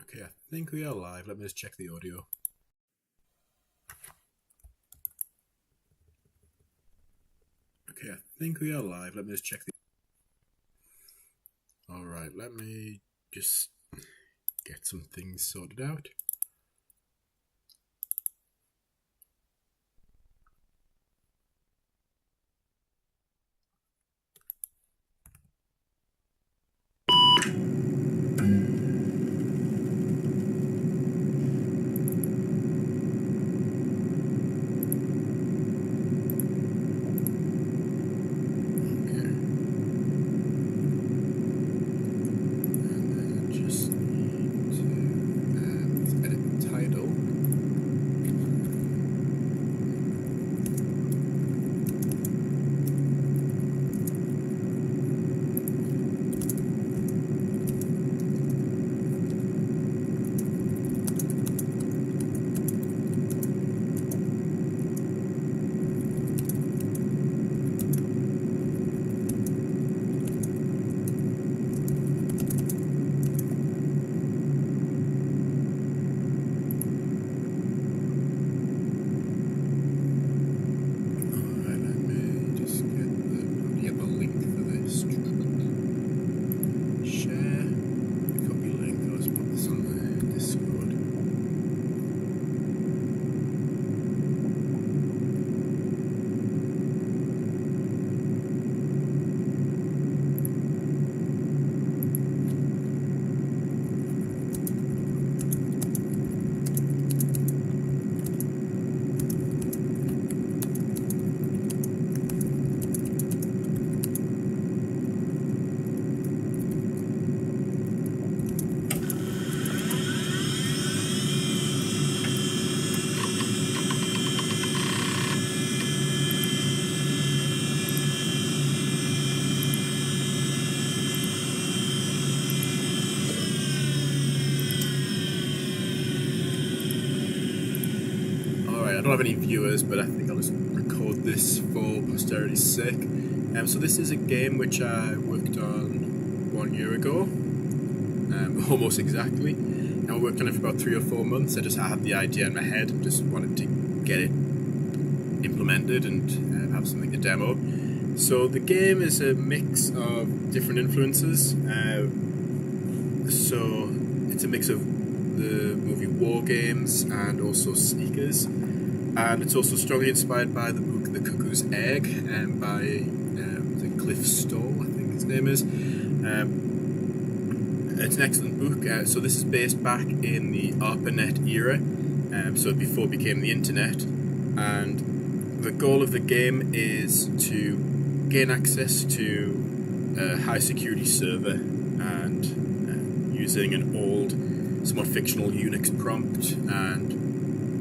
Okay, I think we are live. Let me just check the audio. Okay, I think we are live. Let me just check the... Alright, let me just get some things sorted out. I don't have any viewers, but I think I'll just record this for posterity's sake. So this is a game which I worked on 1 year ago, almost exactly. And I worked on it for about 3 or 4 months. I just had the idea in my head and just wanted to get it implemented and have something to demo. So the game is a mix of different influences. So it's a mix of the movie War Games and also sneakers. And it's also strongly inspired by the book The Cuckoo's Egg, by Cliff Stoll, I think his name is. It's an excellent book. So this is based back in the ARPANET era, so before it became the internet. And the goal of the game is to gain access to a high security server and using an old, somewhat fictional Unix prompt, and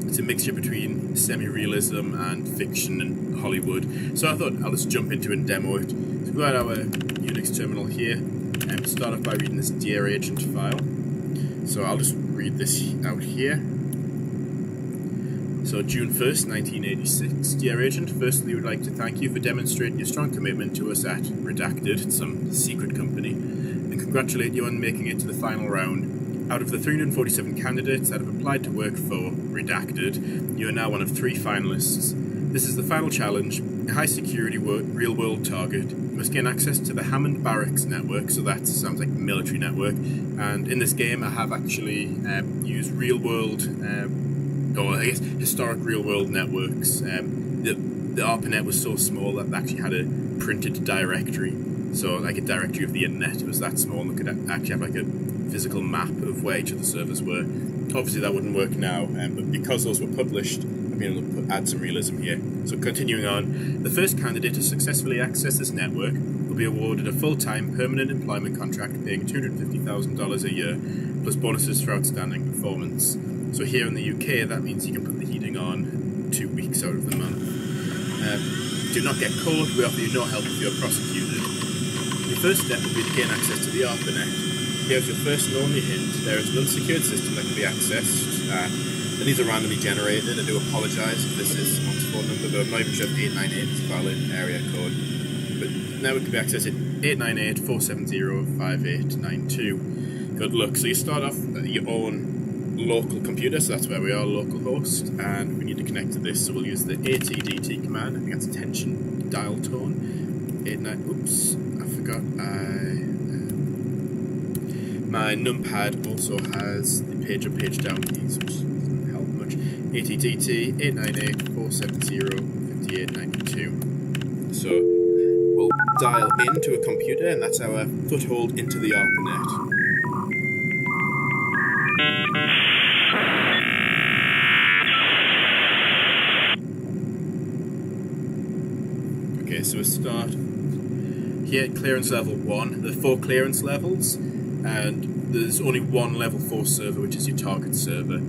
it's a mixture between semi-realism and fiction and Hollywood. So I thought I'll just jump into it and demo it. So we've got our Unix terminal here, and start off by reading this Dear Agent file. So I'll just read this out here. So June 1st, 1986. Dear Agent, firstly we would like to thank you for demonstrating your strong commitment to us at Redacted, some secret company, and congratulate you on making it to the final round. Out of the 347 candidates that have applied to work for Redacted, you are now one of 3 finalists. This is the final challenge, a high-security real-world target. You must gain access to the Hammond Barracks network, so that sounds like a military network. And in this game, I have actually used real-world, or I guess historic real-world networks. The ARPANET was so small that it actually had a printed directory. So like a directory of the internet, it was that small, and it could actually have like a physical map of where each of the servers were. Obviously that wouldn't work now, but because those were published, I've been able to add some realism here. So continuing on, the first candidate to successfully access this network will be awarded a full-time permanent employment contract paying $250,000 a year, plus bonuses for outstanding performance. So here in the UK, that means you can put the heating on 2 weeks out of the month. Do not get caught, we offer you no help if you are prosecuted. Your first step will be to gain access to the ARPANET. Here's your first and only hint. There is an unsecured system that can be accessed, and these are randomly generated. I do apologise if this is someone's phone number, but I'm not even sure if 898 is a valid area code. But now it can be accessed at 898-470-5892. Good luck. So you start off at your own local computer, so that's where we are, localhost, and we need to connect to this, so we'll use the ATDT command. I think that's attention dial tone. 89. Oops, I forgot. My numpad also has the page up, page down keys, which doesn't help much. ATDT 898-470-5892. So we'll dial into a computer, and that's our foothold into the ARPANET. Okay, so we start here at clearance level 1. There are 4 clearance levels, and there's only one level 4 server, which is your target server.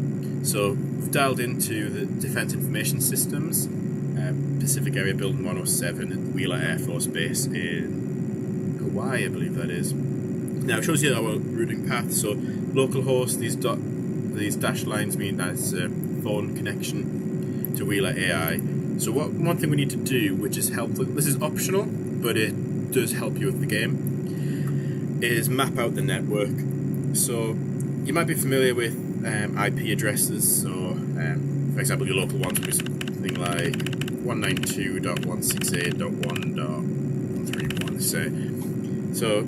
So we've dialed into the Defense Information Systems, Pacific Area Building 107 at Wheeler Air Force Base in Hawaii, I believe that is. Now it shows you our routing path. So localhost, these dashed lines mean that's a phone connection to Wheeler AI. So one thing we need to do, which is helpful, this is optional, but it does help you with the game, is map out the network. So you might be familiar with IP addresses. So for example, your local ones would be something like 192.168.1.131, say. So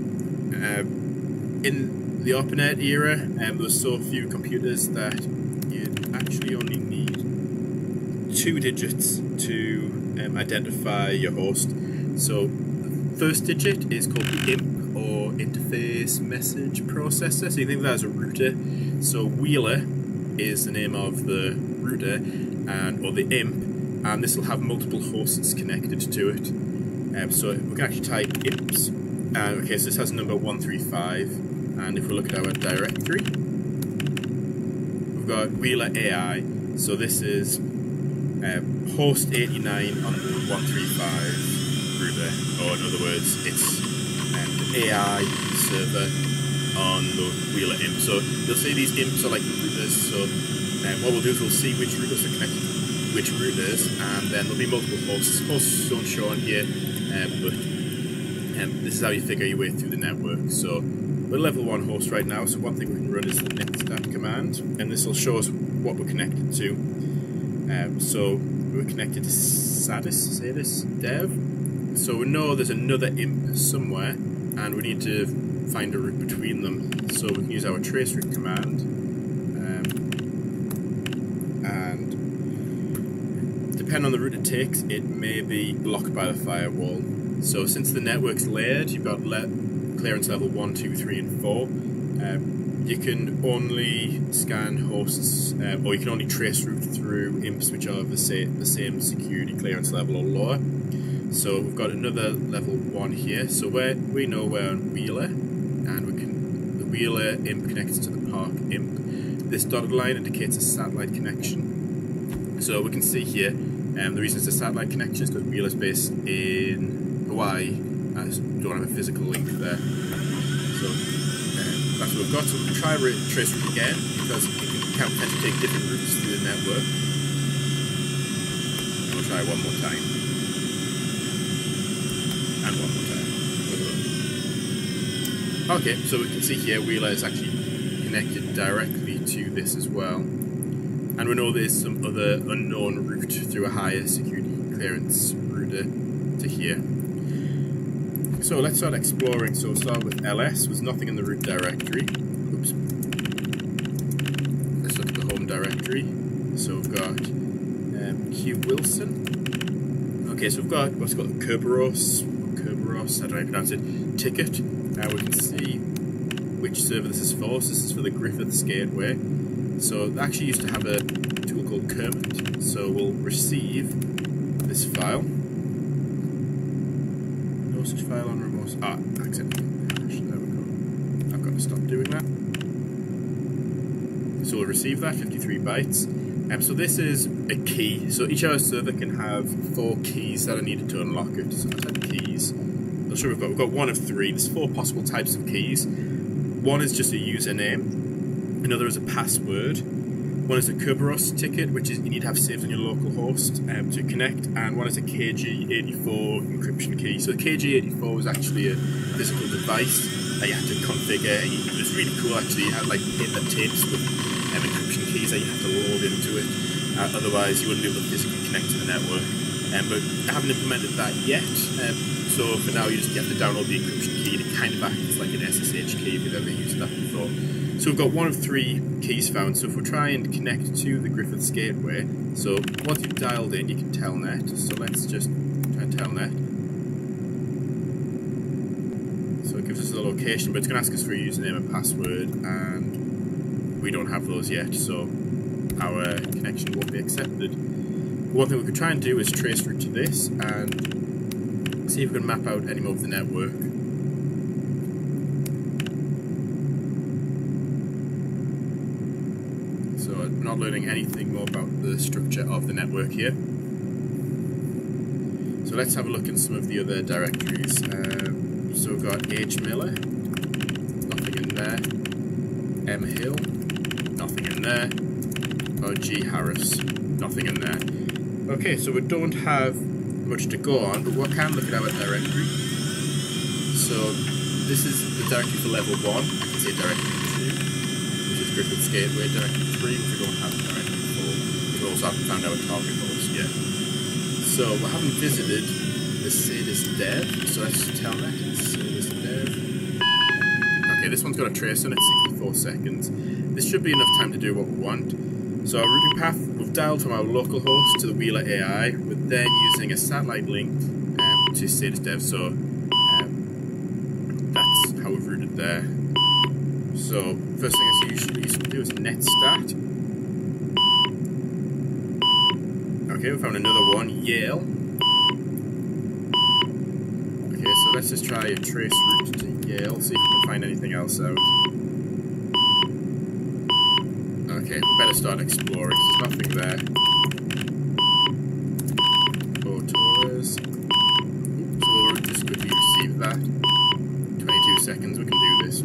in the ARPANET era, there were so few computers that you actually only need 2 digits to identify your host. So the first digit is called the IMP, or Interface Message Processor. So you think of that as a router. So Wheeler is the name of the router, or the IMP, and this will have multiple hosts connected to it. So we can actually type IMPs. Okay, so this has number 135, and if we look at our directory, we've got Wheeler AI. So this is host 89 on the 135 router, or in other words, it's the AI server on the Wheeler IMP. So you'll see these IMPs are like the routers. So what we'll do is we'll see which routers are connected to which routers, and then there'll be multiple hosts. Hosts don't show on here, but this is how you figure your way through the network. So we're level 1 host right now, so one thing we can run is the netstat command, and this will show us what we're connected to. So we're connected to SADIS dev, so we know there's another IMP somewhere, and we need to find a route between them. So we can use our traceroute command, and depending on the route it takes, it may be blocked by the firewall. So since the network's layered, you've got clearance level 1, 2, 3, and 4. You can only scan hosts, or you can only trace route through IMPs which are the same security clearance level or lower. So we've got another level 1 here. So we know we're on Wheeler, and the Wheeler IMP connects to the Park IMP. This dotted line indicates a satellite connection. So we can see here, the reason it's a satellite connection is because Wheeler's based in Hawaii. I don't have a physical link there. So that's what we've got. So we'll try trace route again, because it can potentially take different routes through the network. And we'll try one more time. And one more time. Okay, so we can see here Wheeler is actually connected directly to this as well. And we know there's some other unknown route through a higher security clearance router to here. So let's start exploring. So we'll start with LS. There's nothing in the root directory. Oops. Let's look at the home directory. So we've got Q Wilson. Okay, so we've got what's called Kerberos, how do I pronounce it? Ticket. Now we can see which server this is for. So this is for the Griffiths Gateway. So they actually used to have a tool called Kermit. So we'll receive this file. No such file on remote. Accepted hash. There we go. I've got to stop doing that. So we'll receive that 53 bytes. So this is a key. So each of our server can have 4 keys that are needed to unlock it. So let's add keys. I'm sure we've got 1 of 3. There's 4 possible types of keys. One is just a username. Another is a password. One is a Kerberos ticket, which is you need to have saved on your local host to connect, and one is a KG84 encryption key. So the KG84 is actually a physical device that you had to configure. And it was really cool actually. You had like paper tapes with encryption keys that you had to load into it. Otherwise, you wouldn't be able to physically connect to the network. But I haven't implemented that yet. So for now, you have to download the encryption key, and it kind of acts like an SSH key if you've ever used that before. So we've got one of 3 keys found. So if we try and connect to the Griffiths gateway, so once you've dialed in, you can telnet. So let's just try and telnet. So it gives us the location, but it's going to ask us for a username and password, and we don't have those yet, so our connection won't be accepted. One thing we could try and do is trace route to this and see if we can map out any more of the network. So I'm not learning anything more about the structure of the network here. So let's have a look in some of the other directories. So we've got H. Miller, nothing in there. M. Hill, nothing in there. Or G. Harris, nothing in there. Okay, so we don't have much to go on, but we can look at our directory. So this is the directory for level 1. I can say directory 2, which is Griffiths Gateway. Directory 3, which we don't have directory 4. We also haven't found our target host yet. So we haven't visited the Sadist dev, so let's tell that it's Sadist dev. Okay, this one's got a trace on it, 64 seconds. This should be enough time to do what we want. So our routing path, we've dialed from our local host to the Wheeler AI. We're then using a satellite link to Sadist dev, so that's how we've routed there. So first thing is usually used to do is netstat. Okay, we found another one, Yale. Okay, so let's just try a trace route to Yale, see if we can find anything else out. Okay, we better start exploring, there's nothing there. Oh, Torres. So we'll just quickly receive that. 22 seconds, we can do this,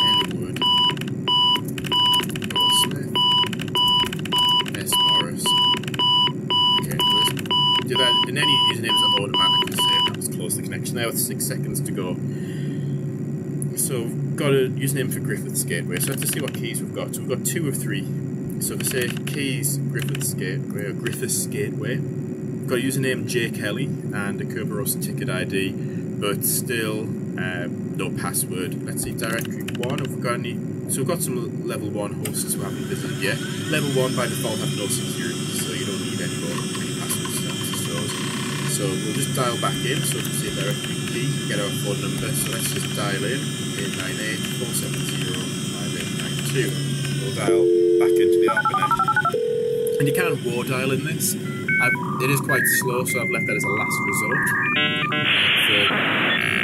Enwood. Oh, Smith. S. Morris. Okay, let's do that. And any usernames are automatically saved. That was close the connection there with 6 seconds to go. So we've got a username for Griffiths Gateway. So let's just see what keys we've got. So we've got 2 of 3. So if I say keys Griffiths Gateway or Griffiths Gateway, we've got a username J Kelly and a Kerberos ticket ID, but still no password. Let's see, directory 1. Have we got any? So we've got some level 1 hosts who haven't visited yet. Level 1 by default have no security, so you don't need any passwords to access those. So we'll just dial back in. So we can see directory key, get our phone number. So let's just dial in. 898-470-5892. We'll dial back into the ArpaNet. And you can war dial in this. It is quite slow, so I've left that as a last resort for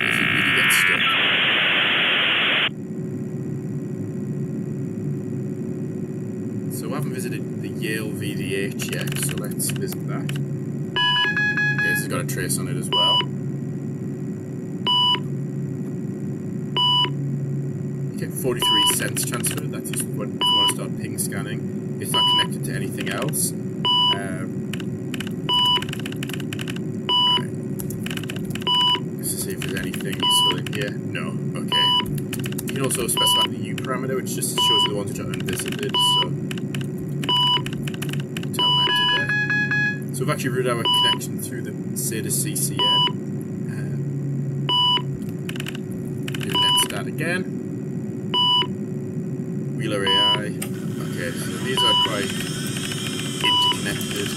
if you really get stuck. So I haven't visited the Yale VDH yet, so let's visit that. Okay, this has got a trace on it as well. Okay, 43 cents transferred. That's just what, if you want to start ping scanning. It's not connected to anything else. Right. Let's see if there's anything useful in here. No. Okay. You can also specify the U parameter, which just shows you the ones which are unvisited. So telnet to there. So we've actually routed our connection through the Sadist CCN. Do netstat again. Wheeler AI. Okay, so these are quite interconnected.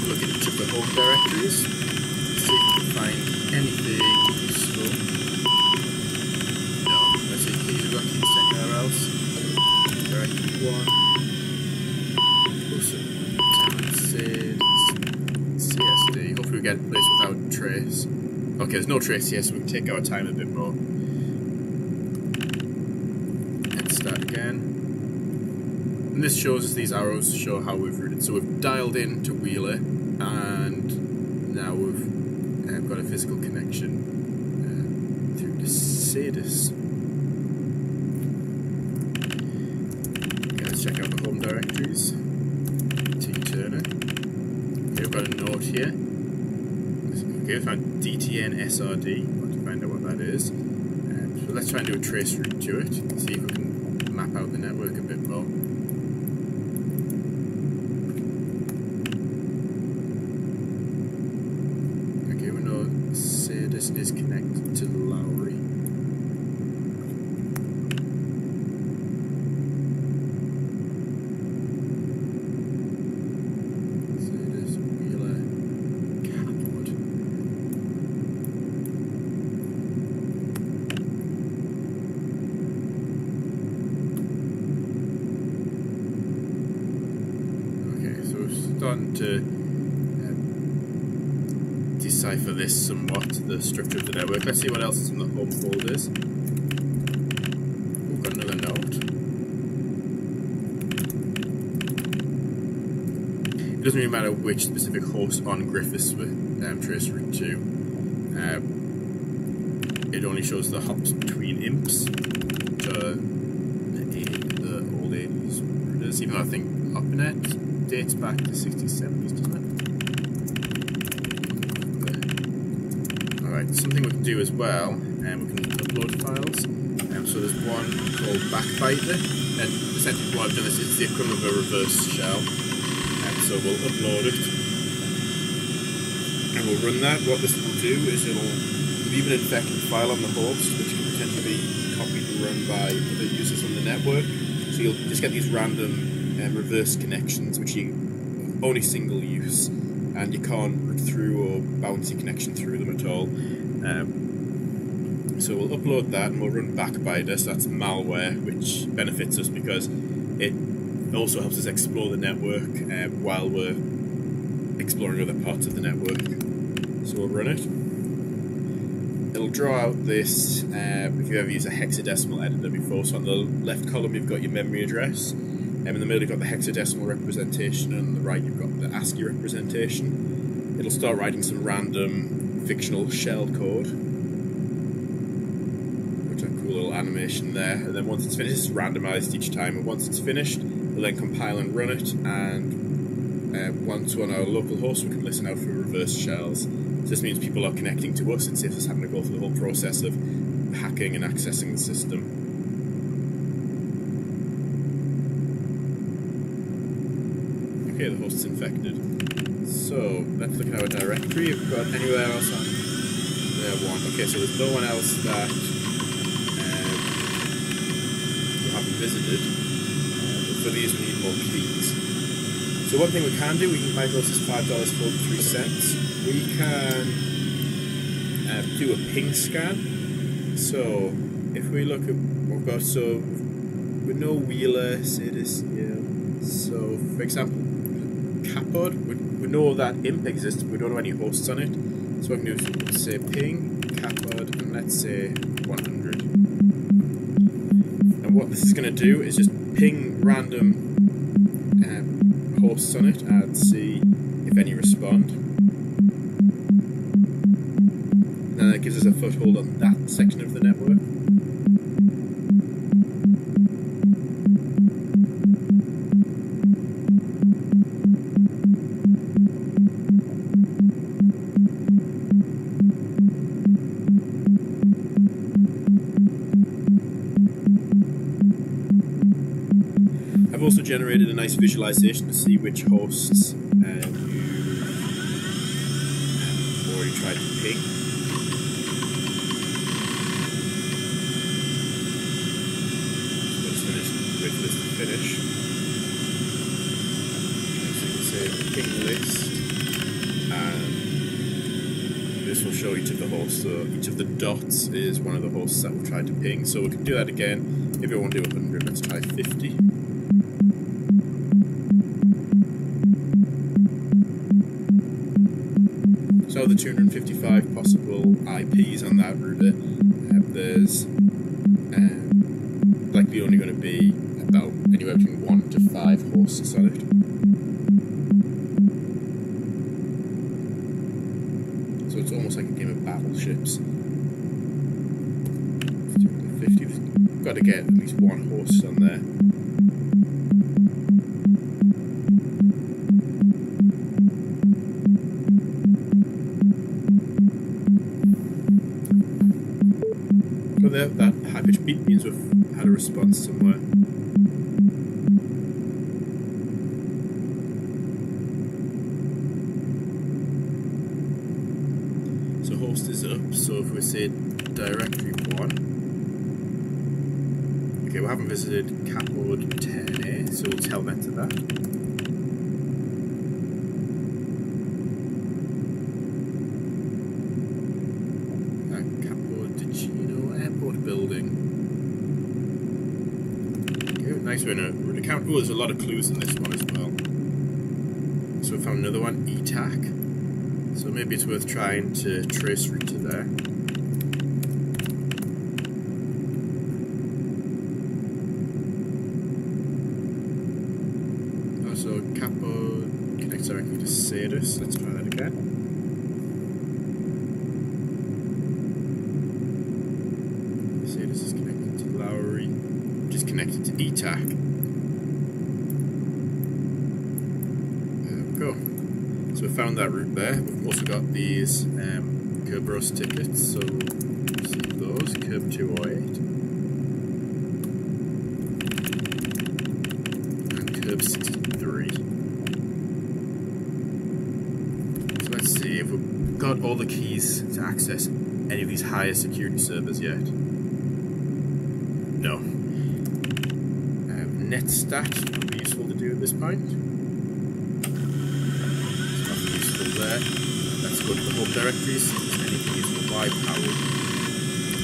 Look at each of the home directories. See if we can find anything useful. No, let's see, keys, we've got keys anywhere else. Directory 1. Also, CSD. Hopefully we get a place without trace. Okay, there's no trace here, so we can take our time a bit more. Start again. And this shows us, these arrows show how we've routed. So we've dialed in to Wheeler, and now we've got a physical connection through to Sadist. Okay, let's check out the home directories. T. Turner. Okay, we've got a note here. Okay, we found DTN SRD. Want to find out what that is. So let's try and do a trace route to it. See if we can map out the network a bit more. Okay, we know Sadis is connected to Lowry. Starting to decipher this somewhat, the structure of the network. Let's see what else is in the home folders. We've got another note. It doesn't really matter which specific host on Griffiths with trace route to. It only shows the hops between imps, which are the old 80s routers, even though I think ArpaNet dates back to 60s, 70s, doesn't it? Alright, something we can do as well, and we can upload files. So there's one called Backbiter, and essentially what I've done is it's the equivalent of a reverse shell. So we'll upload it, and we'll run that. What this will do is it'll leave an infected file on the host, which can potentially be copied and run by other users on the network. So you'll just get these random reverse connections, which you only single use, and you can't root through or bounce your connection through them at all. So we'll upload that and we'll run Backbiter, so that's malware, which benefits us because it also helps us explore the network while we're exploring other parts of the network. So we'll run it. It'll draw out this, if you ever used a hexadecimal editor before, so on the left column you've got your memory address, in the middle you've got the hexadecimal representation, and on the right you've got the ASCII representation. It'll start writing some random fictional shell code, which is a cool little animation there, and then once it's finished, it's randomized each time, and once it's finished, we'll then compile and run it, and once we're on our local host we can listen out for reverse shells. So this means people are connecting to us, it saves us having to go through the whole process of hacking and accessing the system. Okay, the host's infected. So let's look at our directory. If we've got anywhere else on there, one. Okay, so there's no one else that we haven't visited. But for these we need more keys. So one thing we can do, we can buy those as $5.43. We can do a ping scan. So if we look at what we've got, so with no Wheeler, say this here. So for example, Capod, we know that imp exists, but we don't know any hosts on it. So what I can do is say ping Capod, and let's say 100. And what this is going to do is just ping random hosts on it and see if any respond. And that gives us a foothold on that section of the network. I've also generated a nice visualization to see which hosts you've already tried to ping. So let's wait for this to finish. So you can say ping list, and this will show each of the hosts. So each of the dots is one of the hosts that we've tried to ping. So we can do that again. Maybe I want to do 100, let's try 50. So the 255 possible IPs on that router, there's likely only going to be about anywhere between 1 to 5 hosts on it. So it's almost like a game of battleships. 250, we've got to get at least one host on there. there, that high-pitched beep means we've had a response somewhere. So host is up, so if we say directory 1, okay, we haven't visited capode 10A, so we'll tell that to that. Building. Okay, nice, we're in an account. Oh, there's a lot of clues in this one as well. So we found another one, ETAC. So maybe it's worth trying to trace route to there. Oh, so capo connects directly to Sadus. Let's try that again. This is connected to Lowry, which is connected to ETAC. There we go. So we found that route there. We've also got these Kerberos tickets, so see those, Kerb 208 and Kerb 63. So let's see if we've got all the keys to access any of these higher security servers yet. No. Netstat would be useful to do at this point. It's not useful there. Let's go to the home directories, see if there's anything useful. Y powered.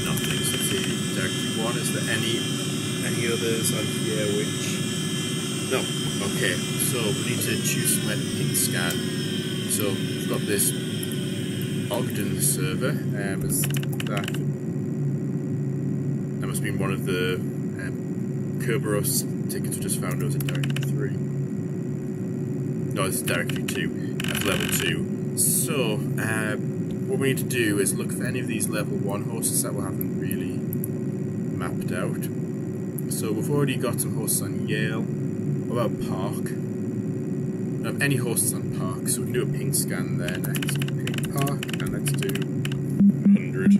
Nothing. So let's see directory 1. Is there any others on here which... No. Okay. So we need to choose somewhere to ping scan. So we've got this Ogden server. Is that... That must be one of the Kerberos tickets we just found. Or was it directory 3? No, this is directory 2. That's level 2. So, what we need to do is look for any of these level 1 hosts that we haven't really mapped out. So, we've already got some hosts on Yale. What about Park? We don't have any hosts on Park, so we can do a ping scan there next. Ping Park, and let's do 100.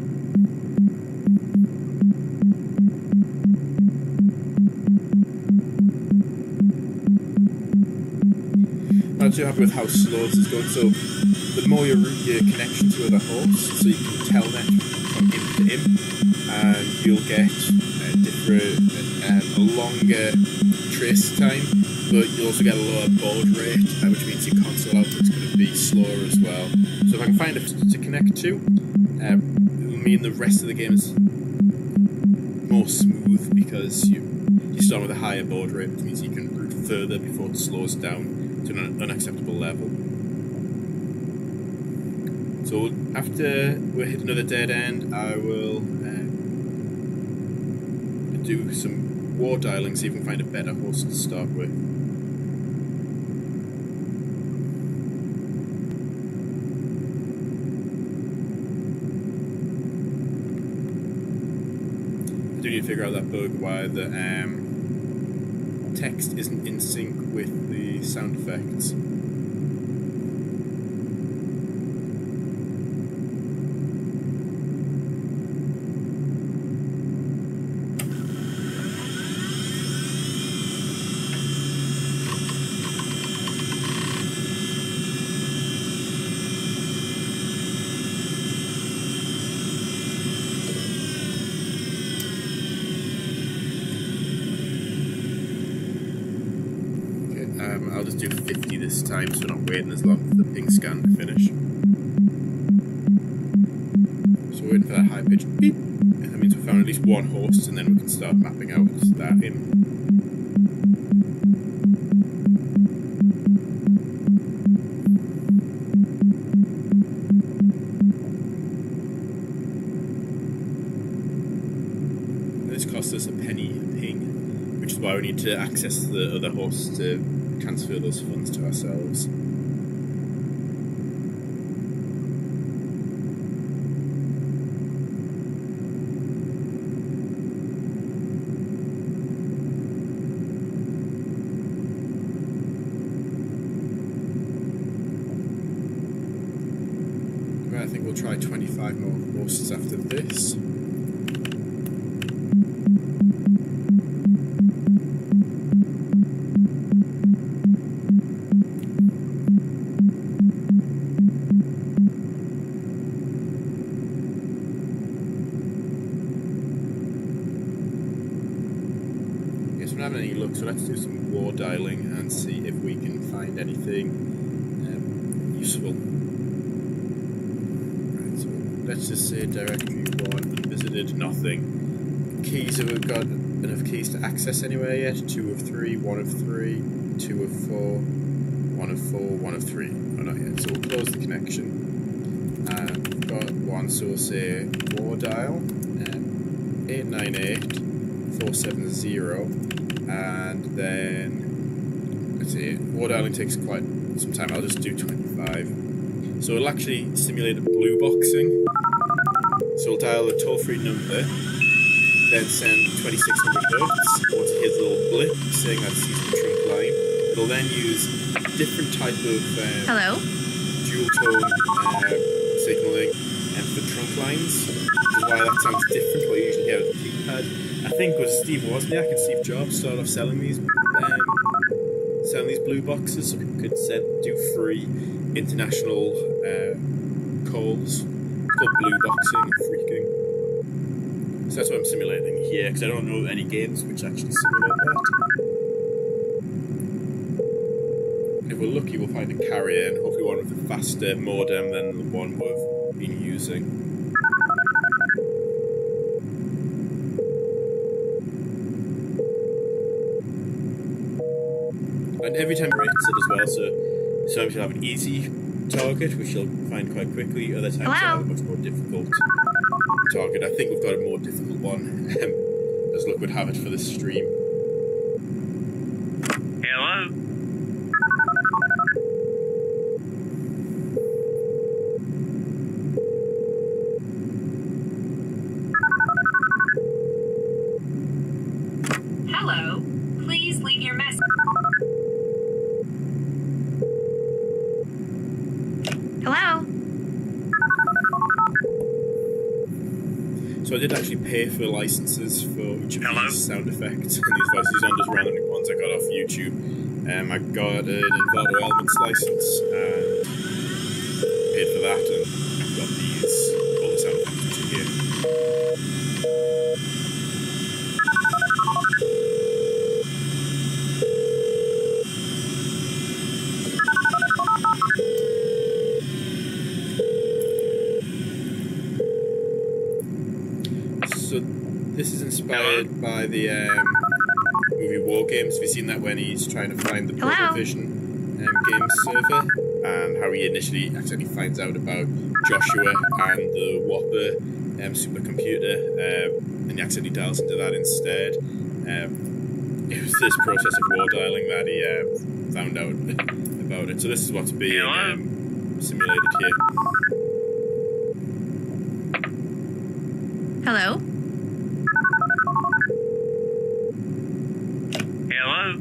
I'm not too happy with how slow this is going, so the more you route your connection to other hosts, so you can telnet from imp to imp, and you'll get a longer trace time, but you'll also get a lower baud rate, which means your console output's going to be slower as well. So if I can find a to connect to, it'll mean the rest of the game is more smooth because you start with a higher baud rate, which means you can route further before it slows down to an unacceptable level. So after we hit another dead end, I will do some war dialing, see if we can find a better host to start with. I do need to figure out that bug why the text isn't in sync with the sound effects. I'll just do 50 this time so we're not waiting as long for the ping scan to finish. So we're waiting for that high pitched beep, and that means we found at least one host, and then we can start mapping out that in. This costs us a penny a ping, which is why we need to access the other hosts to transfer those funds to ourselves. Right, I think we'll try 25 more hosts after this. been having any luck, so let's do some war dialing and see if we can find anything useful. Right, so let's just say directory 1 visited, nothing. Keys, have we got enough keys to access anywhere yet? 2 of 3, 1 of 3, 2 of 4, 1 of 4, 1 of 3. Oh, not yet. So we'll close the connection. We've got one, so we'll say war dial 898-470, and then let's see, war dialing takes quite some time. I'll just do 25. So it'll actually simulate a blue boxing. So we'll dial a toll-free number, then send 2600 hertz once it hits a little blip saying that it's using the trunk line. It'll then use a different type of dual tone signaling for trunk lines, which is why that sounds different to what you usually hear with the keypad. I think it was Steve Wozniak and Steve Jobs started off selling these blue boxes so people could do free international calls. It's called blue boxing and freaking. So that's what I'm simulating here, because I don't know any games which actually simulate that. And if we're lucky, we'll find a carrier, and hopefully one with a faster modem than the one we've been using. And every time it rates it as well, so sometimes you'll have an easy target, which you'll find quite quickly, other times you'll have a much more difficult target. I think we've got a more difficult one, as luck would have it for this stream. Hello? Hello, please leave your message. Hello? So I did actually pay for licenses for each of these sound effects and these voices. These aren't just random ones I got off YouTube. I got an Envato Elements license and paid for that, and I've got all the sound effects which are here. So this is inspired by the movie War Games. Have you seen that when he's trying to find the Protovision game server, and how he initially accidentally finds out about Joshua and the Whopper supercomputer, and he accidentally dials into that instead. It was this process of war dialing that he found out about it. So this is what's being simulated here. Hello? Hello?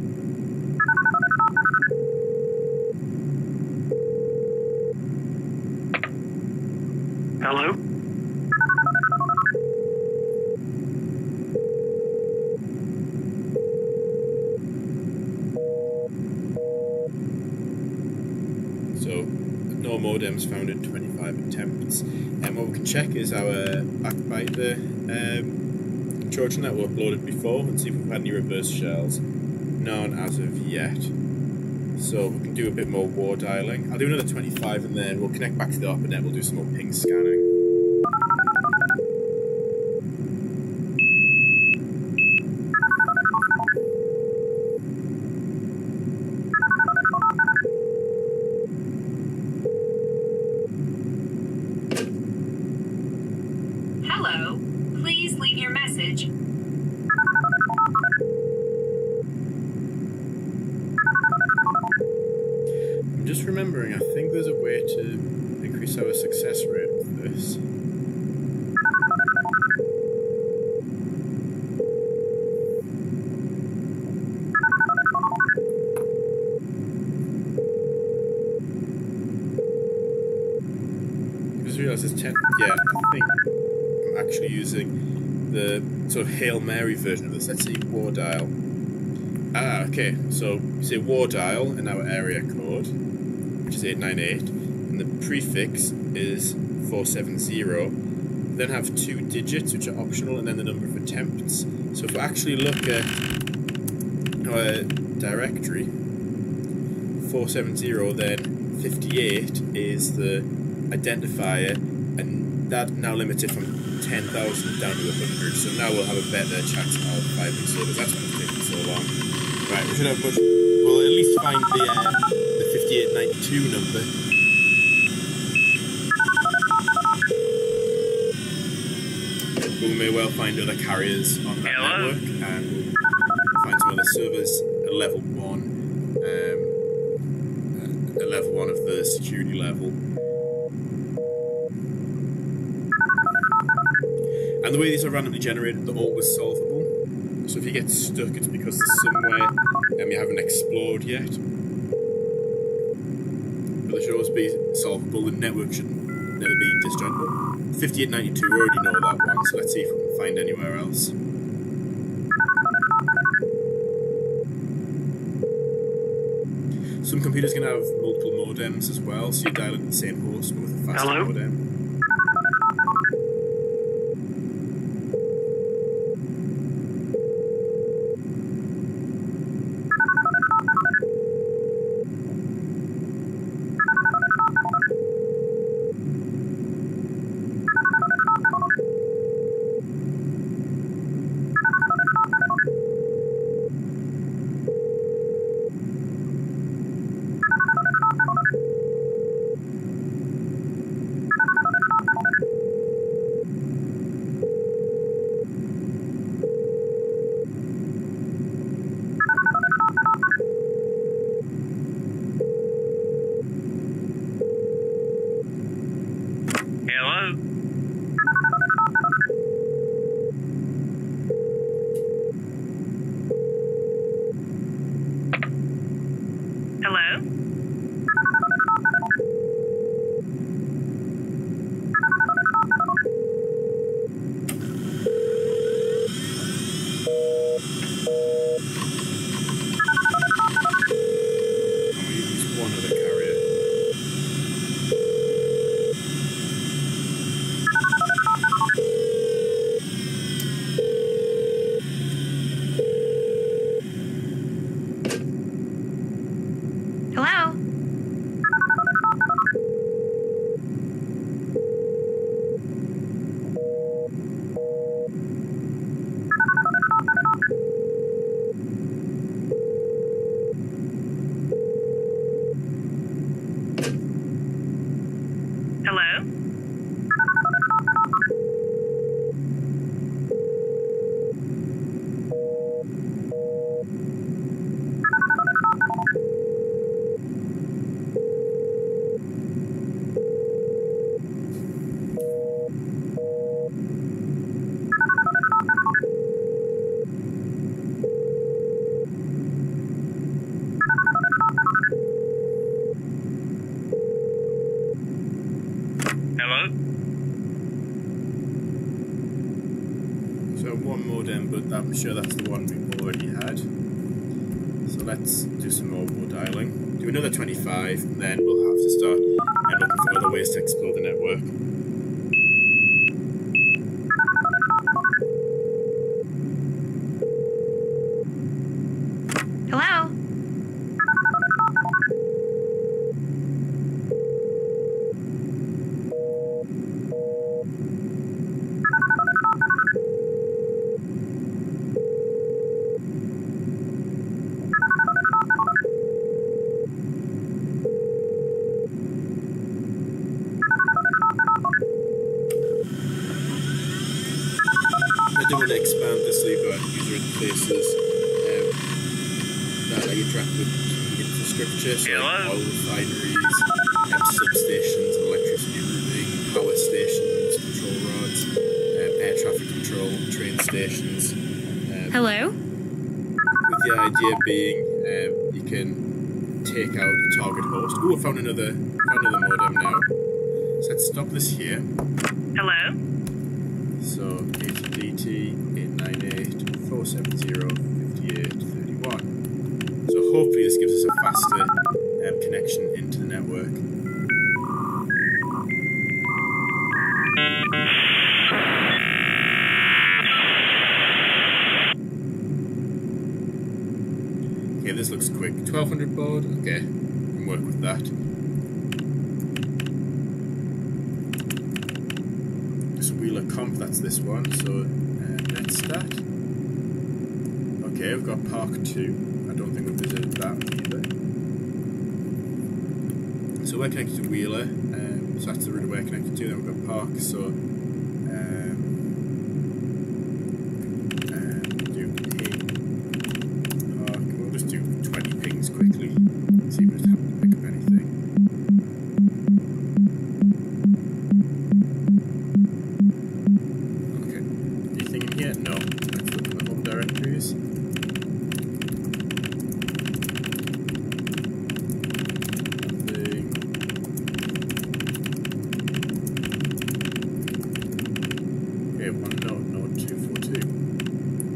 Hello? So no modems found in 25 attempts. And what we can check is our backbiter Trojan that we uploaded before, and see if we've had any reverse shells. None as of yet. So we can do a bit more war dialing. I'll do another 25 and then we'll connect back to the ARPANET. We'll do some more ping scanning. Hello, please leave your message. I'm just remembering, I think there's a way to increase our success rate with this. I just realised this 10. Yeah, I think I'm actually using the sort of Hail Mary version of this. Let's see, war dial. Ah, okay, so you say war dial in our area code, which is 898, and the prefix is 470. Then have 2 digits, which are optional, and then the number of attempts. So if we actually look at our directory, 470, then 58 is the identifier, and that now limits it from 10,000 down to 100. So now we'll have a better chance of finding servers. That's why it's taking so long. Right, we should have much. We'll at least find the 5892 number. We may well find other carriers on that network, and we'll find some other servers at level 1, at level 1 of the security level. And the way these are randomly generated, they're always solvable. So if you get stuck, it's because there's somewhere you haven't explored yet. But they should always be solvable. The network should never be disjointable. 5892, we already know that one, so let's see if we can find anywhere else. Some computers can have multiple modems as well, so you dial in the same host but with a faster modem. But I'm sure that's the one we've already had. So let's do some more dialing. Do another 25, and then we'll have to start looking for other ways to explore the network. Hello? I do want to expand this so you've got user interfaces that interact with infrastructure, so like oil refineries, substations, electricity routing, power stations, control rods, air traffic control, train stations. Hello? With the idea being you can take out a target host. Ooh, I found another modem now. So let's stop this here. Hello? So HDT 898 470 5831. So hopefully this gives us a faster connection into the network. Okay, this looks quick. 1200 baud. Okay, can work with that. So Wheeler Comp, that's this one. So let's start. Okay, we've got Park 2. I don't think we've visited that either. So we're connected to Wheeler. So that's the route we're connected to. Then we've got Park. So do ping Park. We'll just do 20 pings quickly. See if we just happen to pick up anything. Okay. Anything in here? No. Let's look at the home directories.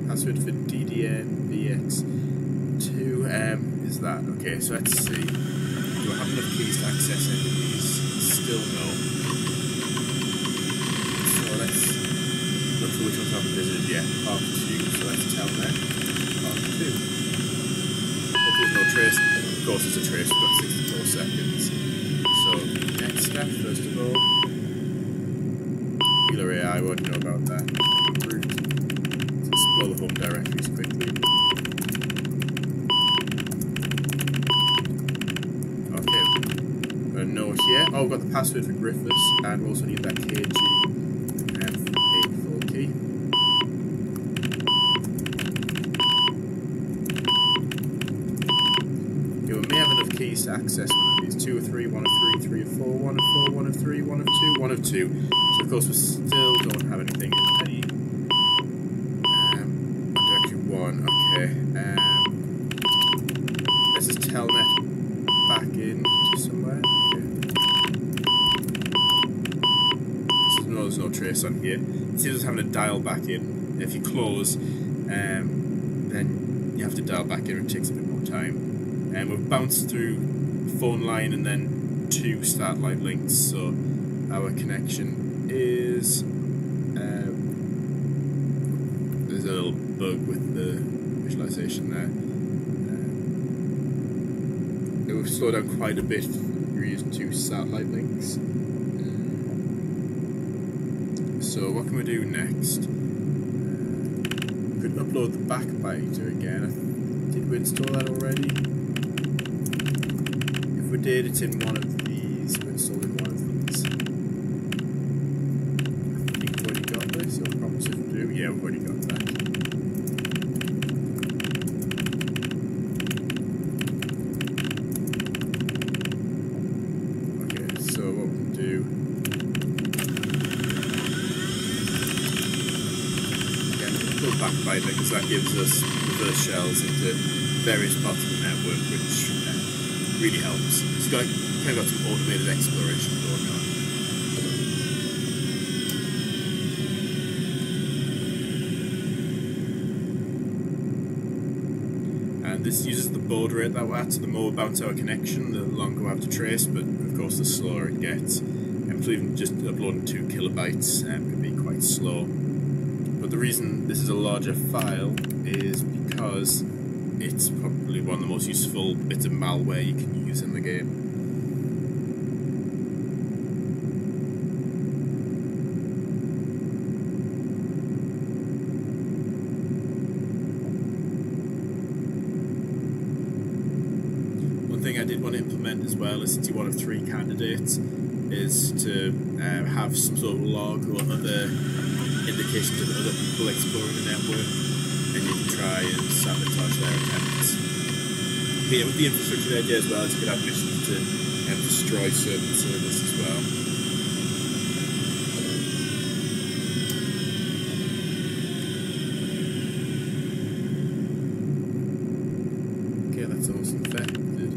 Password for DDNVX2 is that. Okay, so let's see. Do I have enough keys to access any of these? Still no. So let's look for which ones I haven't visited yet. Park 2, so let's tell them. Park 2. Hope there's no trace. Of course there's a trace, we've got 64 seconds. So, next step, first of all. Wheeler AI, what do you know about that? Route. Explore the home directories quickly. Okay, got a note here. Oh, we've got the password for Griffiths, and we also need that KG84 key. Okay, we may have enough keys to access one of these. 2 of 3, 1 of 3, 3 of 4, 1 of 4, 1 of 3, 1 of 2, 1 of 2. So of course we still don't have anything in the okay, let's just telnet back in to somewhere. Okay. There's no trace on here. It seems having to dial back in. If you close, then you have to dial back in, and it takes a bit more time. And we've bounced through phone line and then 2 satellite links, so our connection is there's a little bug with the visualization there. It will slow down quite a bit if you're using 2 satellite links. So what can we do next? We could upload the backbiter again. Did we install that already? If we did, it's in one of these. We installed in one of these. I think we've already got this, so I promise if we do. Yeah, we've already got that. Backbiter, because that gives us reverse shells into various parts of the network, which really helps. It's got kind of got some automated exploration going on. And this uses the baud rate that we're at, so the more we bounce our connection, the longer we have to trace, but of course the slower it gets. And so even just uploading 2 kilobytes can be quite slow. But the reason this is a larger file is because it's probably one of the most useful bits of malware you can use in the game. One thing I did want to implement as well, is since you're one of 3 candidates, is to have some sort of log or other indications of other people exploring the network, and you can try and sabotage their attempts. But yeah, with the infrastructure idea as well, you could have missions to destroy certain servers as well. Okay, that's also infected.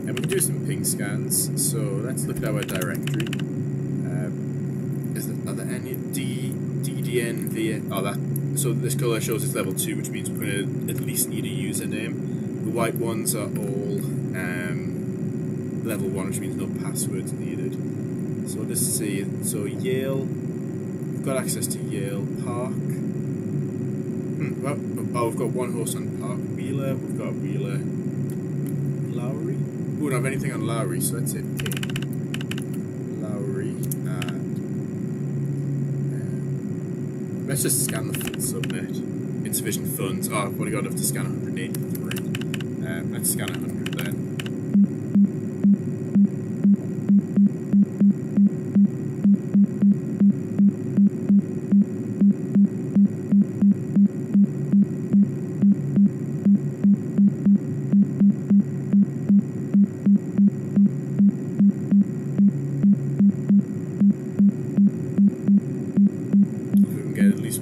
And we can do some ping scans, so let's look at our directory. Are there any DDNV? Oh, that. So this colour shows it's level 2, which means we're going to at least need a username. The white ones are all level 1, which means no passwords needed. So let's see. So Yale, we've got access to Yale. Park. Well, we've got one host on Park. Wheeler, we've got Wheeler. Lowry. We don't have anything on Lowry, so that's it. Okay. Lowry. Let's just scan the full subnet. Insufficient funds. Oh, I've only got enough to scan 183. Let's scan 100 then.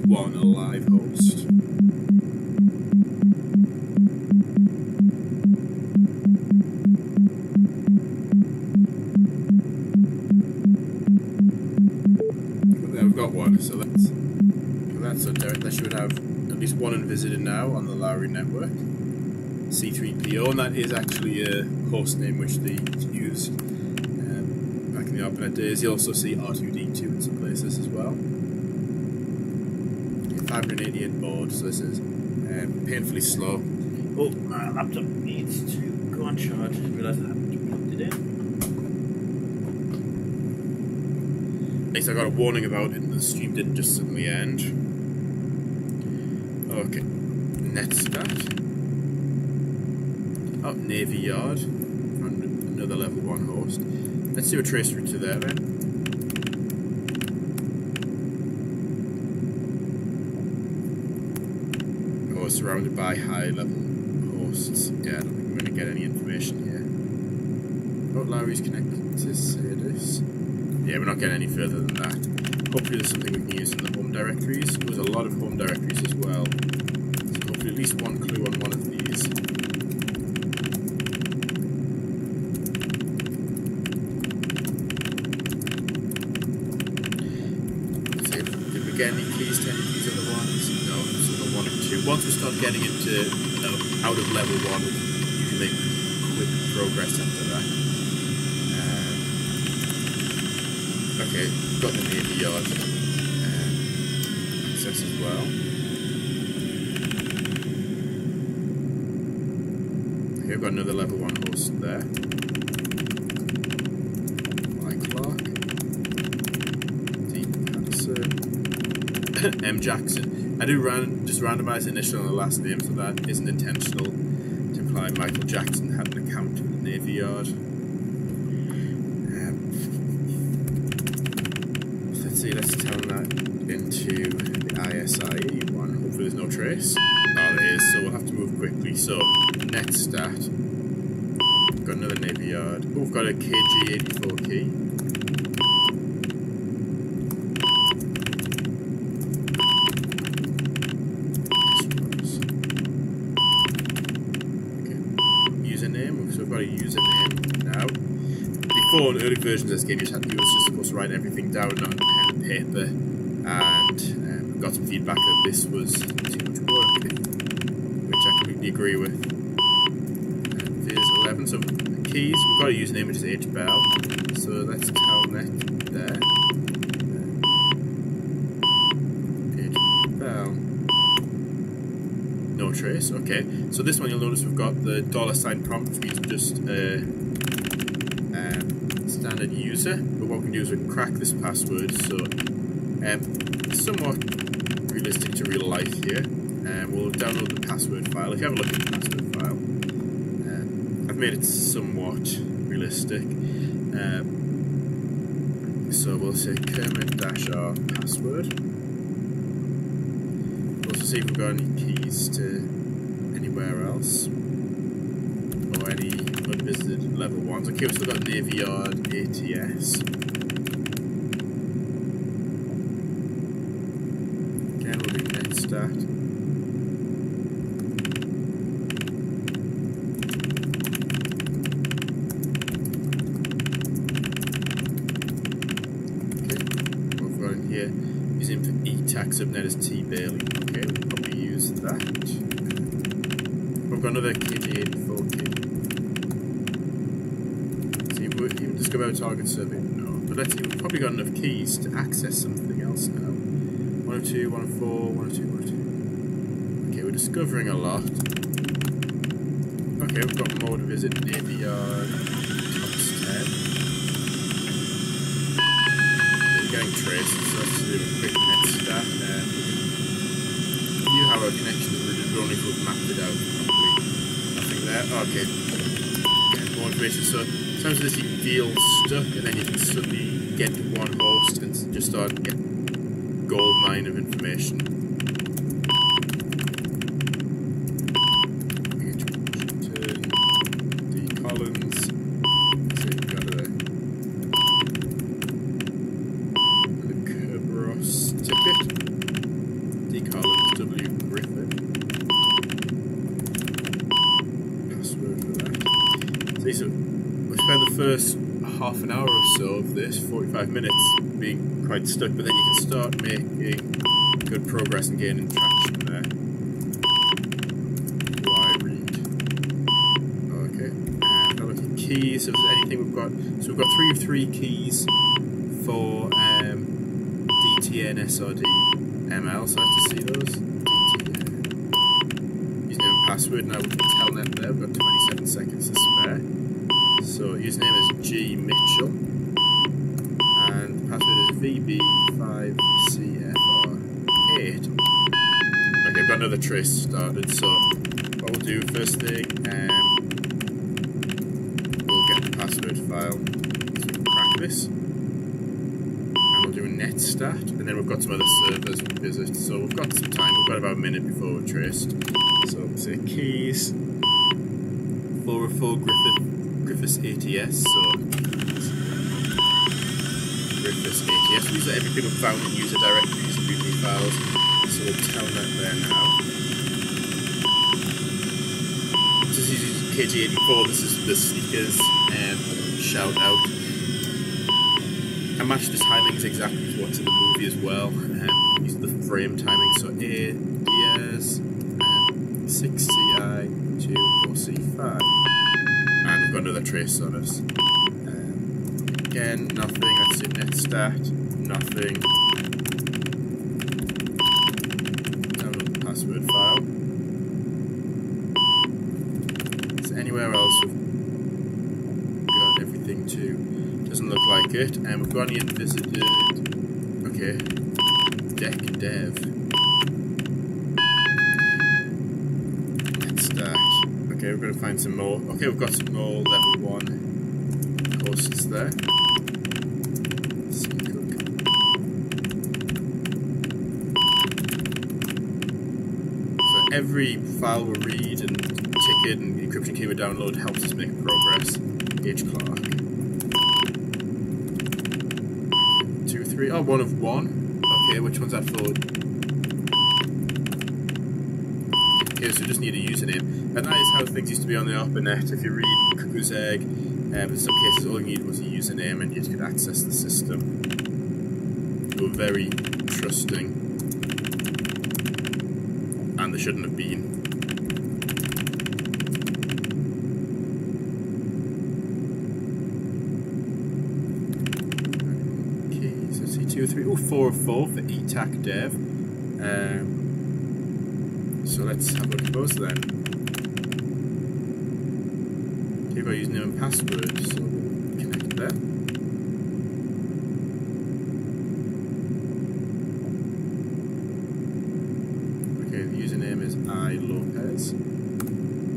One alive host. There we've got one, so that's so that should have at least one unvisited now on the Lowry network. C3PO, and that is actually a host name which they used back in the ARPANET days. You also see R2D2 in some places as well. 588 board, so this is painfully slow. Oh, my laptop needs to go on charge. I realised I haven't plugged it in. At least I got a warning about it and the stream didn't just suddenly end. Okay, netstat. Oh, Navy Yard. Another level 1 host. Let's do a trace route to there then. Surrounded by high-level hosts. Yeah, I don't think we're going to get any information here. Oh, Lowry's connected to Sadis. Yeah, we're not getting any further than that. Hopefully there's something we can use in the home directories. There's a lot of home directories as well. So hopefully at least one clue on one of these. So did we get any keys to any of these other ones? No, so the 1 and 2. Once we start getting into out of level 1, you can make quick progress after that. Okay, got the Navy Yard access as well. Okay, I've got another level 1 host there. Clark. D. Patterson. M. Jackson. I do just randomise initial and the last name, so that isn't intentional to imply Michael Jackson had an account in the Navy Yard. Let's see, let's turn that into the ISIE one. Hopefully there's no trace. Oh, there is, so we'll have to move quickly. So, netstat. We've got another Navy Yard. Oh, we've got a KG84 key. So we've got a username now. Before, in early versions of this game, you was just supposed to write everything down on pen and paper, and we got some feedback that this was too much work, which I completely agree with. There's 11, so the keys, we've got a username which is hbell, so let's telnet there. hbell. No trace. Okay, so this one you'll notice we've got the $ prompt, which means just standard user. But what we can do is we can crack this password, so somewhat realistic to real life here. We'll download the password file. If you have a look at the password file, I've made it somewhat realistic. So we'll say Kermit-R password. See if we've got any keys to anywhere else or any unvisited level 1s. Okay, we've still got Navy Yard ATS. Again, we'll do netstat. Okay, what we've got in here is in for ETAC subnet as T Bailey. Okay, we'll probably use that. We've got another KG84 key. See, we even discover our target survey? No. But let's see, we've probably got enough keys to access something else now. 102, 104, 102, 102. Okay, we're discovering a lot. Okay, we've got more to visit. ABR Tops 10. We're getting traces, so let's do a quick net stat. You have our connection is rooted, but only if we've mapped it out properly. Nothing there. Okay. Getting more information. So sometimes this you feel stuck, and then you can suddenly get to one host and just start getting gold mine of information. So we spent the first half an hour or so of this, 45 minutes, being quite stuck, but then you can start making good progress and gaining traction there. Why read? Okay, and now look at keys. So if there's anything we've got, so we've got 3 of 3 keys for DTN, SRD, ML, so I have to see those. DTN. Username and password, now with the telnet there, we've got 27 seconds to spare. So username is G Mitchell and the password is VB5CFR8. Okay, I've got another trace started, so what we'll do first thing, we'll get the password file so we can crack this. And we'll do a net stat, and then we've got some other servers we visit, so we've got some time, we've got about a minute before we're traced. So we'll say keys, 404 Griffiths ATS, so Griffiths ATS, these are everything we've found in user directories and readme files, so we'll tell that there now. This is using KG84, this is the sneakers shout out. I matched the timings exactly with what's in the movie as well, using the frame timing, so ADS 6CI 2 4C5. And we've got another trace on us. Again, nothing. Let's do net stat. Nothing. Download the password file. Is there anywhere else we've got everything to? Doesn't look like it. And we've gone in and visited. Okay. Deck dev. Net stat. Okay, we're going to find some more. Okay, we've got some more level 1 hosts there. So every file we read and ticket and encryption key we download helps us make progress. H Clark. 2, 3. Oh, 1 of 1. Okay, which one's that for? Okay, so we just need a username. And that is how things used to be on the ArpaNet. If you read Cuckoo's Egg, in some cases all you needed was a username and you could access the system. They were very trusting. And they shouldn't have been. Okay, so let's see, 2 or 3. Oh, 4 of 4 for ETAC dev. So let's have a look at those then. Okay, got username and password, so we'll connect there. Okay, the username is iLopez.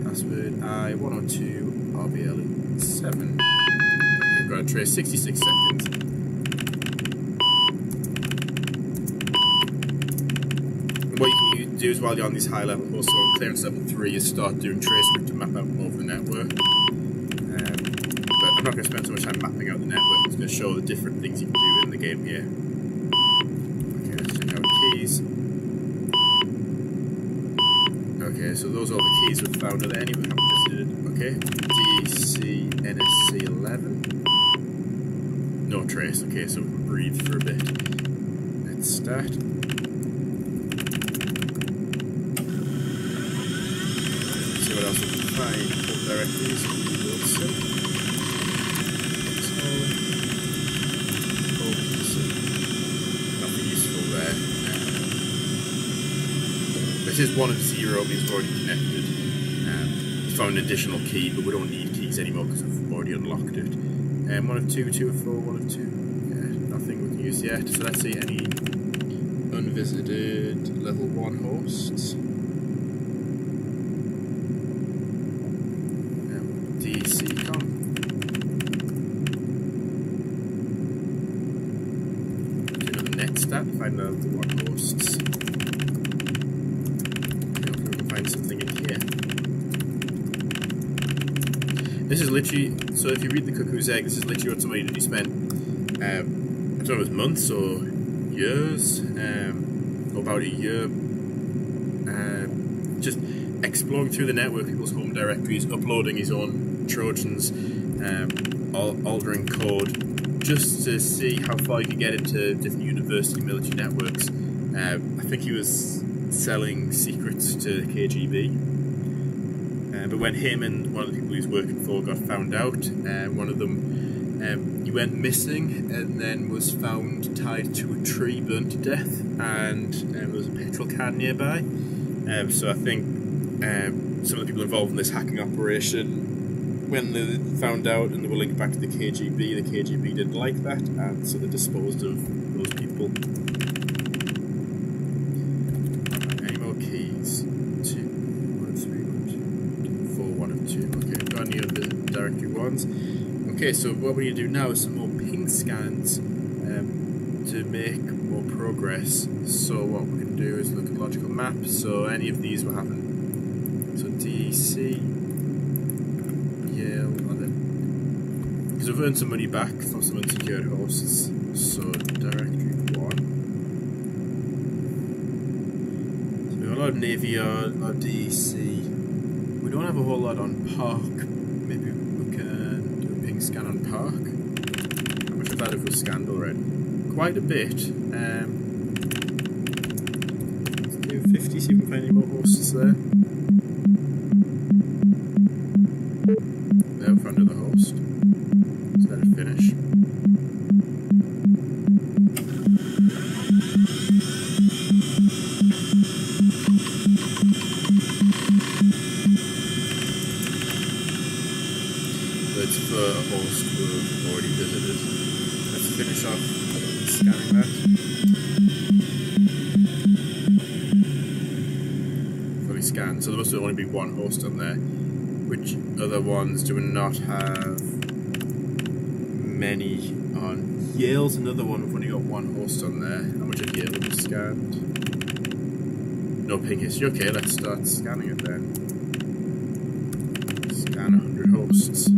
Password I102RBL7. Okay, got to trace 66 seconds. What you can do is while you're on these high level hosts, so on clearance level 3, is start doing tracing to map out more of the network. But I'm not going to spend so much time mapping out the network, I'm just going to show the different things you can do in the game here. Okay, let's check out keys. Okay, so those are all the keys we've found. Are there any we haven't visited? Okay, DCNSC11. No trace, okay, so we'll breathe for a bit. Let's start. What else we can find? Port directories, Wilson. Nothing useful there. This is 1 of 0, means we're already connected. found an additional key, but we don't need keys anymore because we've already unlocked it. 1 of 2, 2 of 4, 1 of 2. Yeah, nothing we can use yet. So let's see any unvisited level 1 hosts. DC com. Do another net stat, find out the 1 hosts. Hopefully we can find something in here. This is literally, so if you read the Cuckoo's Egg, this is literally what somebody did. He spent, I don't know if it was months or years, or about a year, just exploring through the network, people's home directories, uploading his own Trojans, altering code, just to see how far you could get into different university military networks. I think he was selling secrets to the KGB. But when him and one of the people he was working for got found out, one of them, he went missing and then was found tied to a tree, burnt to death, and there was a petrol can nearby. So I think some of the people involved in this hacking operation, when they found out and they were linked back to the KGB didn't like that, and so they disposed of those people. Any more keys? 2, 1 of 3, 1 of 4, 1 of 2. Okay, I've got any of the directory ones. Okay, so what we need to do now is some more ping scans to make more progress. So what we can do is look at logical maps. So any of these will happen. So DC, Yale, because we've earned some money back for some unsecured hosts. So directory 1. So we have a lot of Navy Yard, a lot of DC. We don't have a whole lot on Park. Maybe we can do a ping scan on Park. How much of that have we scanned already? Quite a bit. Let's do 50, see if we can find any more hosts there. There we found another host. So let it finish. That's for a host we've already visited. Let's finish off scanning that. Fully scanned. So there must only be 1 host on there. Which other ones do we not have many on? Yale's another one, we've only got 1 host on there. How much of Yale have we scanned? No ping history. Okay, let's start scanning it then. Scan 100 hosts.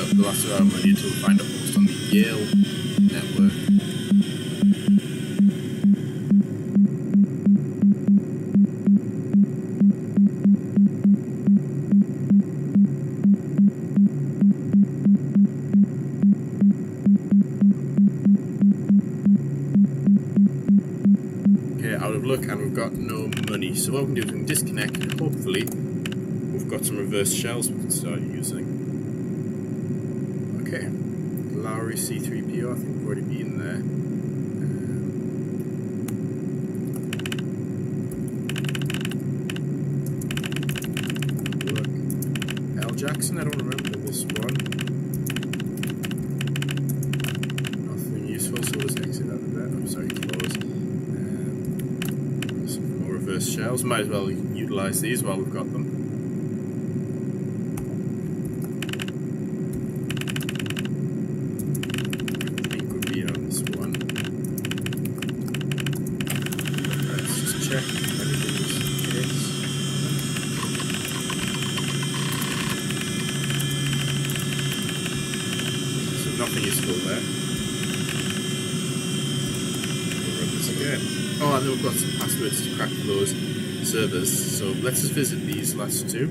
The last of our money until we find a host on the Yale network. Okay, out of luck, and we've got no money. So what we can do is we can disconnect, and hopefully we've got some reverse shells we can start using. Okay, Lowry C3PO, I think we've already been there. Look. L. Jackson, I don't remember this one. Nothing useful, so we'll just exit out of that. I'm sorry, close. Some more reverse shells. Might as well utilise these while we've got them. nothing useful there. We'll run this again. Oh, and then we've got some passwords to crack those servers. So let's just visit these last two.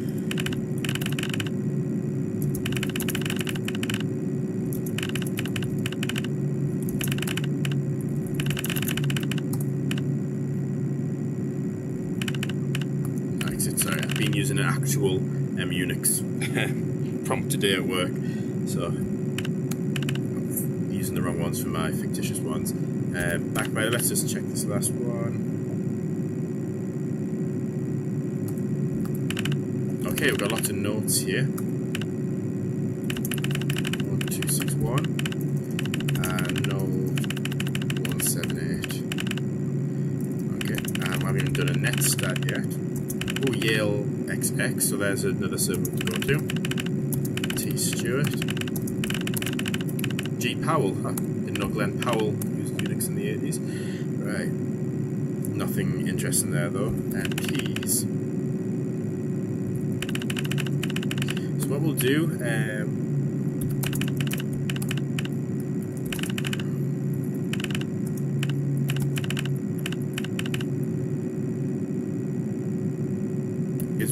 Sorry, I've been using an actual Unix prompt today at work, so I'm using the wrong ones for my fictitious ones. Back by, let's just check this last one. Okay, we've got lots of notes here. 1261 and no 178. Okay, I haven't even done a net stat yet. Oh, Yale XX, so there's another server to go to. T. Stewart. G. Powell, huh? Didn't know Glenn Powell used Unix in the 80s. Right. Nothing interesting there though. And keys. So what we'll do,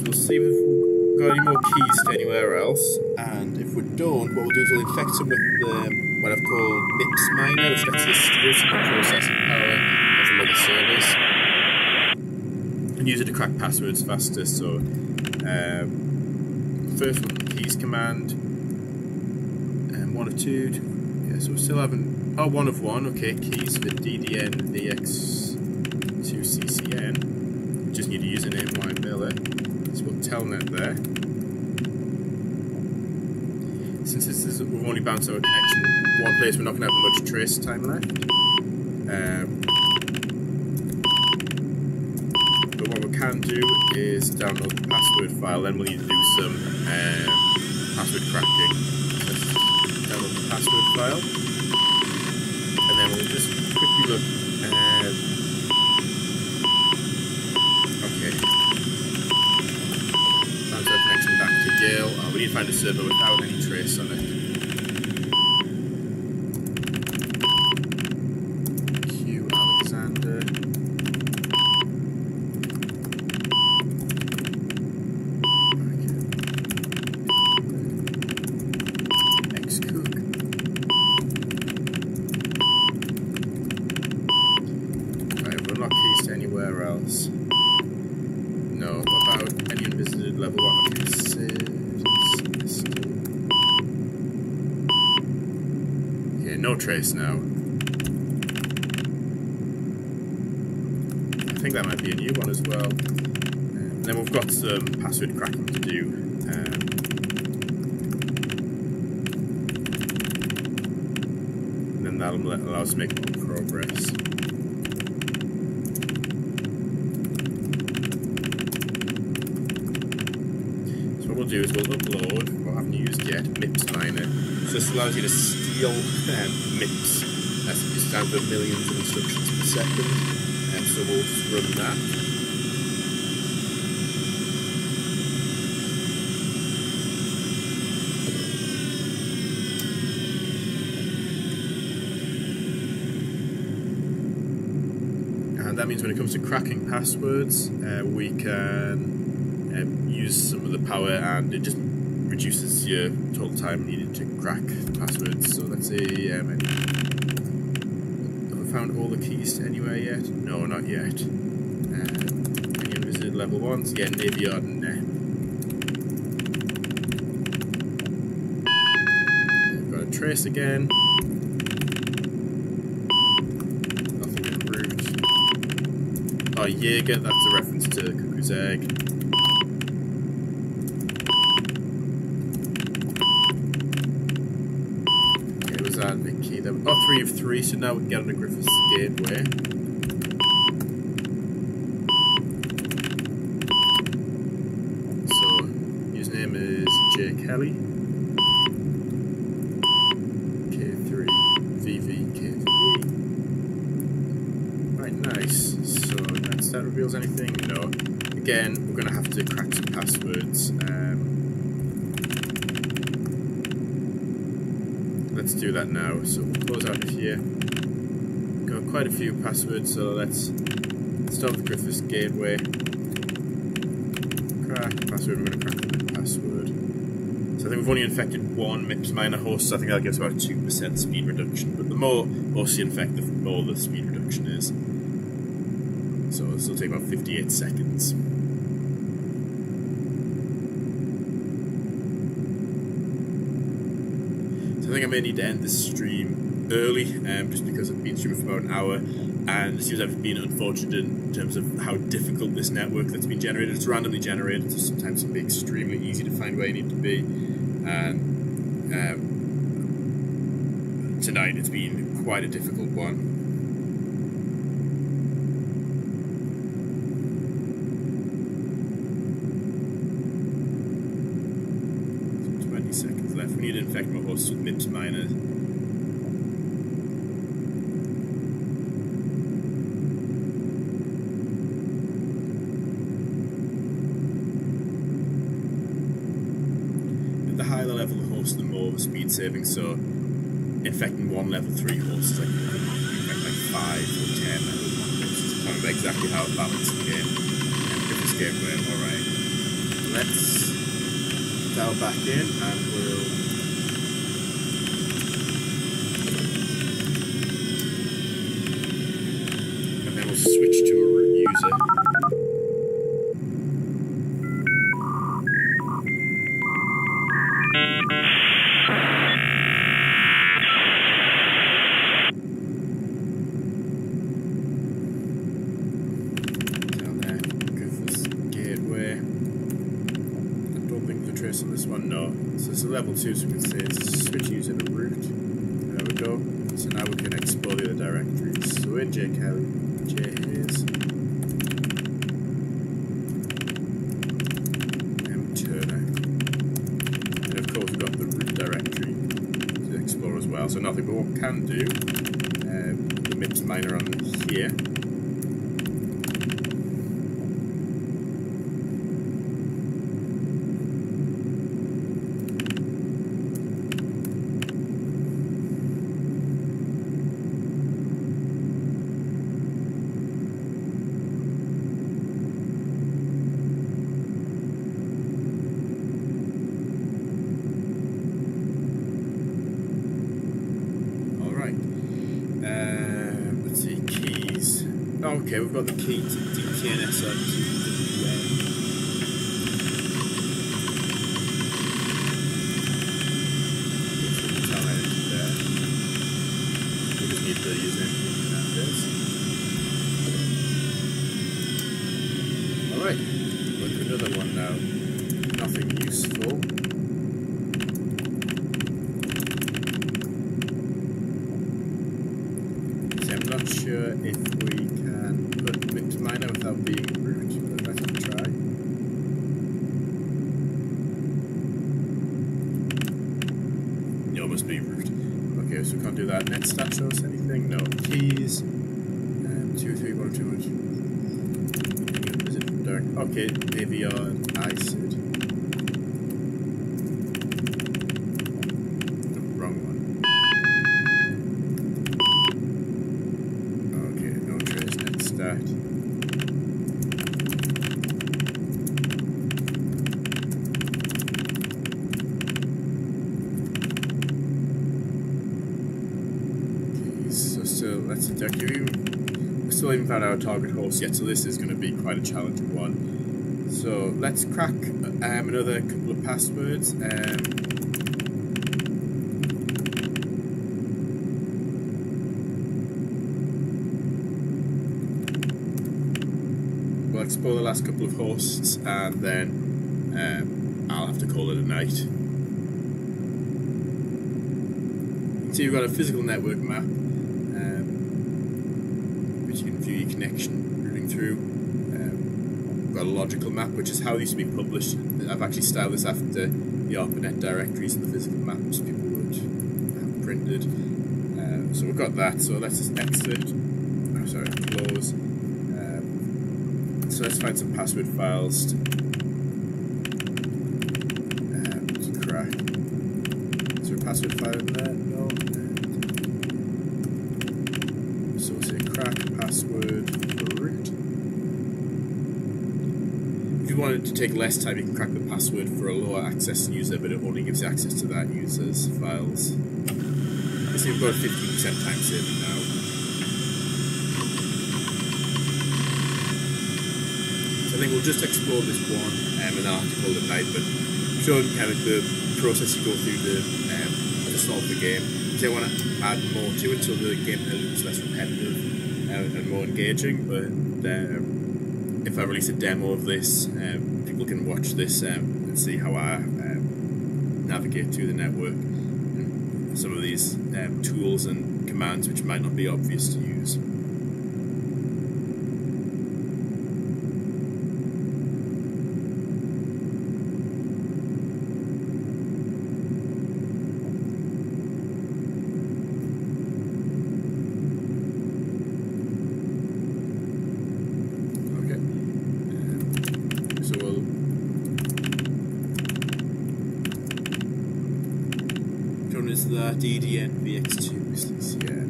we'll see if we've got any more keys to anywhere else, and if we don't, what we'll do is we'll infect them with what I've called MIPS miner, which gets the stability and processing power of the other servers, and use it to crack passwords faster. So, first one, keys command, and 1 of 2. Yeah, so we still haven't. Oh, 1 of 1. Okay, keys for DDN VX2CCN. Just need a username while there. So we'll telnet there. Since this is, we've only bounced our connection one place, we're not going to have much trace time left. But what we can do is download the password file, then we'll need to do some password cracking. Let's download the password file, and then we'll just quickly look. Okay. Connection back to Gale. Oh, we need to find a server without any trace on it. Q Alexander. X Cook. Right, we're not keys to anywhere else. No, what about any unvisited level 1? Okay, no trace now. I think that might be a new one as well. And then we've got some password cracking to do. And then that'll allow us to make more progress. What we'll do is we'll upload, what I haven't used yet, MIPS miner. So this allows you to steal MIPS. It stands for millions of instructions per second. And so we'll just run that. And that means when it comes to cracking passwords, we can use some of the power, and it just reduces your total time needed to crack passwords. So let's say, have we found all the keys to anywhere yet? No, not yet. Any unvisited level 1s? Yeah, Navy Yard and Net. We've got a trace again. Nothing in root. Oh, Jaeger, that's a reference to Cuckoo's Egg. The key there. Oh, 3 of 3, so now we can get on the Griffiths Gateway. So, username is J. Kelly. K3 VVK3. Right, nice. So, that reveals anything? No. Again, we're going to have to crack some passwords. let's do that now. So we'll close out of here. Got quite a few passwords, so let's start with Griffiths Gateway. Crack password, we're going to crack the password. So I think we've only infected one MIPS miner host, so I think that gives about a 2% speed reduction. But the more hosts you infect, the more the speed reduction is. So this will take about 58 seconds. I think I may need to end this stream early, just because I've been streaming for about an hour, and it seems I've been unfortunate in terms of how difficult this network that's been generated. It's randomly generated, so sometimes it can be extremely easy to find where you need to be, and tonight it's been quite a difficult one. Seconds left. We need to infect more hosts with MIPS miners. At the higher the level of the host, the more the speed saving. So infecting one level 3 host is like infect like 5 or 10 level 1 hosts. I can't remember exactly how it balanced the game. If this game went alright. Let's dial back in and we'll switch to a root user. Down there, Griffiths Gateway. I don't think the trace on this one, no. So it's a level 2, so we can say it's switch user to root. There we go. So now we can explore the other directories. So in J. Kelly, J is M Turner, and of course we've got the root directory to explore as well. So nothing, but what we can do, the MIPS miner on here. Let's see, keys. Oh, okay, we've got the key to DTNS on to WA. There. We just need the username and address. Alright, look for another one now. Nothing useful. I'm not sure if we can put MIPS miner without being root, but let's have a try. No, it must be root. Okay, so we can't do that. Netstat show us anything? No. Keys. 2, 3, 1, 2, 1. Visit from dark. Okay, Avion, ISID. Wrong one. That. Okay, so let's detect you. We still haven't found our target host yet, so this is going to be quite a challenging one. So let's crack another couple of passwords. We'll explore the last couple of hosts, and then I'll have to call it a night. You can see we've got a physical network map, which you can view your connection routing through. We've got a logical map, which is how it used to be published. I've actually styled this after the ARPANET directories and the physical maps people would have printed. So we've got that, so let's just exit. Oh, sorry, close. So let's find some password files to crack. Is there a password file in there? No. to take less time, you can crack the password for a lower access user, but it only gives access to that user's files. I see we've got a 15% time saving now. So I think we'll just explore this one an article at night, but showing kind of the process you go through to solve the game. So I want to add more to it so the gameplay looks less repetitive and more engaging, but if I release a demo of this, people can watch this and see how I navigate through the network and some of these tools and commands which might not be obvious to use. Is that EDN VX2 is this? Yeah.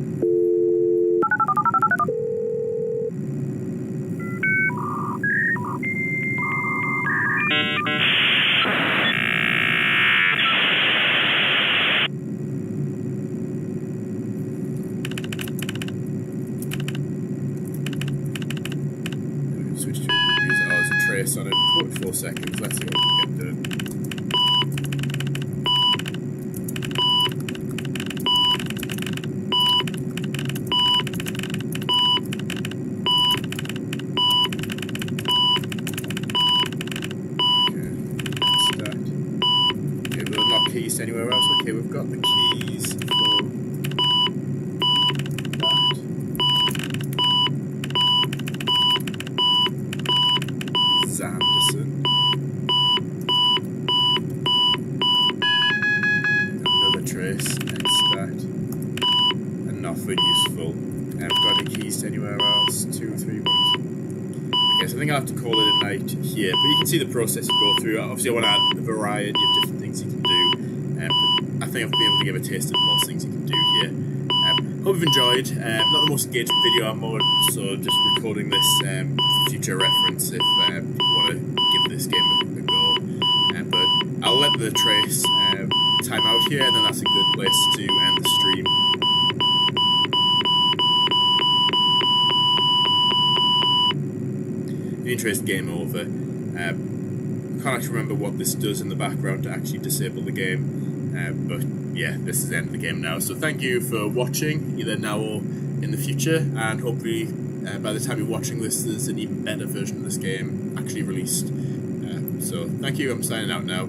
Switch to reviews. Oh, there's a trace on it. 44 seconds. Let's see what we can get done. Keys anywhere else? Okay, we've got the keys for that. Sanderson. Another trace. Next that. And nothing useful. We've got any keys anywhere else? 2, 3, 1. Okay, so I think I'll have to call it a night here. But you can see the process you go through. Obviously, I want to add a variety of different things you can do. I think I've been able to give a taste of most things you can do here. Hope you've enjoyed. Not the most engaging video, I'm more so just recording this for future reference if people want to give this game a go. But I'll let the trace time out here, and then that's a good place to end the stream. The trace game over. I can't actually remember what this does in the background to actually disable the game. But yeah, this is the end of the game now. So thank you for watching, either now or in the future, and hopefully by the time you're watching this, there's an even better version of this game actually released. So thank you, I'm signing out now.